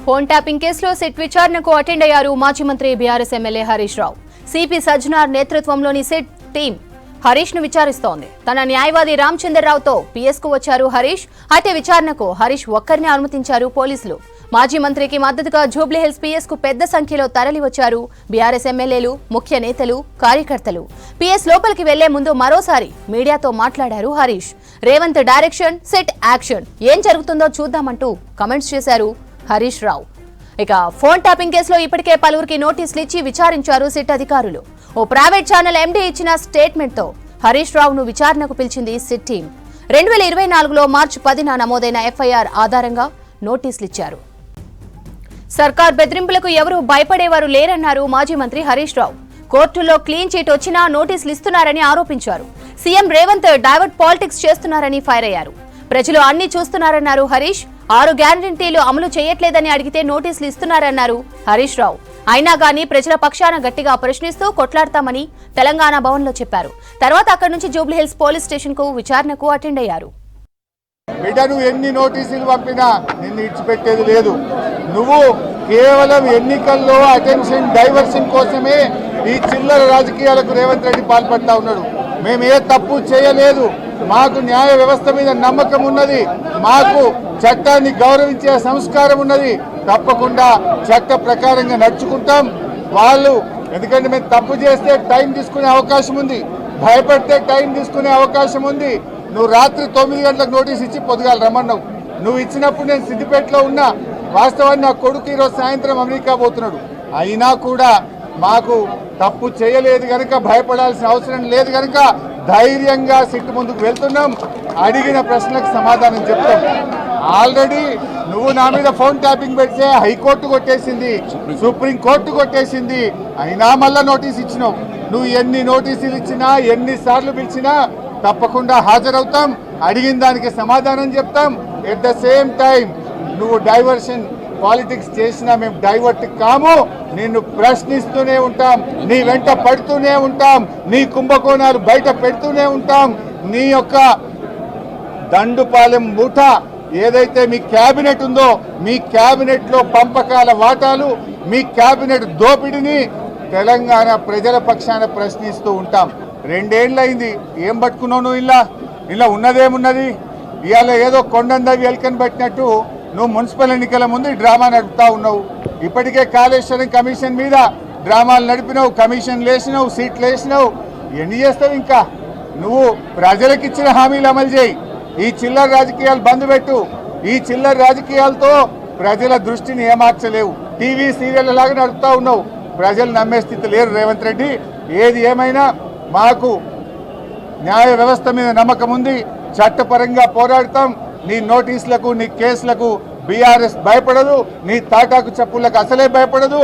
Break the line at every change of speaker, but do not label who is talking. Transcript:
Phone tapping కేసులో SIT విచారణకు attend అయ్యారు మాజీ మంత్రి BRS MLA Harish Rao. CP Sajjanar నేతృత్వంలోని సిట్ టీం హరీష్ ను విచారిస్తోంది. తన న్యాయవాది రామచంద్రరావుతో పిఎస్ కు వచ్చారు హరీష్. అయితే విచారణకు హరీష్ ఒక్కరిని అనుమతించారు పోలీసులు. మాజీ మంత్రికి మద్దతుగా జూబ్లీహిల్స్ పిఎస్ కు పెద్ద సంఖ్యలో తరలి వచ్చారు బీఆర్ఎస్ ఎమ్మెల్యేలు, ముఖ్య నేతలు, కార్యకర్తలు. పిఎస్ లోపలికి వెళ్లే ముందు మరోసారి మీడియాతో మాట్లాడారు Harish. Revanth direction, SIT action, ఏం జరుగుతుందో చూద్దామంటూ కమెంట్స్ చేశారు హరీష్ రావు. ఇక ఫోన్ ట్యాపింగ్ కేసులో ఇప్పటికే పలువురికి నోటీసులు ఇచ్చి విచారించారు సిట్ అధికారులు. ఓ ప్రైవేట్ ఛానల్ ఎండీ ఇచ్చిన స్టేట్మెంట్ తో హరీష్ రావును విచారణకు పిలిచింది సిట్ టీం. 2024లో మార్చి 10న నమోదైన ఎఫ్ఐఆర్ ఆధారంగా నోటీసులు ఇచ్చారు. సర్కార్ బెదిరింపులకు ఎవరూ భయపడేవారు లేరన్నారు మాజీ మంత్రి హరీష్ రావు. కోర్టులో క్లీన్ చీట్ వచ్చినా నోటీసులు ఇస్తున్నారని ఆరోపించారు. సీఎం రేవంత్ డైవర్ట్ పాలిటిక్స్ చేస్తున్నారని ఫైర్ అయ్యారు. ప్రజలు అన్ని చూస్తున్నారన్నారు హరీష్. 6 గ్యారంటీలు అమలు చేయట్లేదని అడిగితే నోటీసులు ఇస్తున్నారన్నారు హరీష్ రావు. అయినా గానీ ప్రజల పక్షాన గట్టిగా ప్రశ్నిస్తూ కొట్లాడతామని తెలంగాణ భవన్లో చెప్పారు. తర్వాత అక్కడి నుంచి జూబ్లీహిల్స్ పోలీస్ స్టేషన్ కు విచారణకు అటెండ్ అయ్యారు.
బిడ్డను ఎన్ని నోటీసులు పంపినా నిన్ను ఇచ్చిపెట్టేది లేదు. నువ్వు కేవలం ఎన్నికల్లో అటెన్షన్ డైవర్షన్ కోసమే ఈ చిల్లర రాజకీయాలకు రేవంత్ రెడ్డి పాల్పడతా ఉన్నాడు. మేము ఏ తప్పు చేయలేదు. మాకు న్యాయ వ్యవస్థ మీద నమ్మకం ఉన్నది. మాకు చట్టాన్ని గౌరవించే సంస్కారం ఉన్నది. తప్పకుండా చట్ట ప్రకారంగా నడుచుకుంటాం. వాళ్ళు ఎందుకంటే మేము తప్పు చేస్తే టైం తీసుకునే అవకాశం ఉంది, భయపడితే టైం తీసుకునే అవకాశం ఉంది. నువ్వు రాత్రి 9 గంటలకు నోటీస్ ఇచ్చి పొద్దుగాల రమ్మన్నావు. నువ్వు ఇచ్చినప్పుడు నేను సిద్దిపేటలో ఉన్నా. వాస్తవాన్ని నా కొడుకు ఈరోజు సాయంత్రం అమెరికా పోతున్నాడు. అయినా కూడా మాకు తప్పు చేయలేదు కనుక భయపడాల్సిన అవసరం లేదు కనుక ధైర్యంగా సిట్ ముందుకు వెళ్తున్నాం. అడిగిన ప్రశ్నలకు సమాధానం చెప్తాం. ఆల్రెడీ నువ్వు నా మీద ఫోన్ ట్యాపింగ్ పెడితే హైకోర్టు కొట్టేసింది, సుప్రీంకోర్టు కొట్టేసింది. అయినా మళ్ళా నోటీస్ ఇచ్చినావు. నువ్వు ఎన్ని నోటీసులు ఇచ్చినా, ఎన్నిసార్లు పిలిచినా తప్పకుండా హాజరవుతాం. అడిగిన దానికి సమాధానం చెప్తాం. ఎట్ ద సేమ్ టైం నువ్వు డైవర్షన్ పాలిటిక్స్ చేసినా మేము డైవర్ట్ కాము. నిన్ను ప్రశ్నిస్తూనే ఉంటాం, నీ వెంట పడుతూనే ఉంటాం, నీ కుంభకోణాలు బయట పెడుతూనే ఉంటాం. నీ యొక్క దండుపాలెం ముఠ ఏదైతే మీ క్యాబినెట్ ఉందో, మీ క్యాబినెట్ లో పంపకాల వాటాలు, మీ క్యాబినెట్ దోపిడిని తెలంగాణ ప్రజల పక్షాన ప్రశ్నిస్తూ ఉంటాం. 2 ఏళ్ళైంది. ఏం పట్టుకున్నావు నువ్వు? ఇలా ఉన్నదేమున్నది? ఇవాళ ఏదో కొండందవి ఎల్కని పట్టినట్టు నువ్వు మున్సిపల్ ఎన్నికల ముందు ఈ డ్రామా నడుపుతా ఉన్నావు. ఇప్పటికే కాళేశ్వరం కమిషన్ మీద డ్రామాలు నడిపినావు, కమిషన్లు వేసినావు, సీట్లు వేసినావు. ఎన్ని చేస్తావు? ఇంకా నువ్వు ప్రజలకు ఇచ్చిన హామీలు అమలు చేయి. ఈ చిల్లర రాజకీయాలు బంద్ పెట్టు. ఈ చిల్లర రాజకీయాలతో ప్రజల దృష్టిని ఏమార్చలేవు. టీవీ సీరియల్ లాగా నడుపుతా ఉన్నావు. ప్రజలు నమ్మే స్థితి లేరు రేవంత్ రెడ్డి. ఏది ఏమైనా మాకు న్యాయ వ్యవస్థ మీద నమ్మకం ఉంది. చట్టపరంగా పోరాడతాం. నీ నోటీసులకు, నీ కేసులకు బీఆర్ఎస్ భయపడదు. నీ తాటాకు చెప్పులకు అసలే భయపడదు.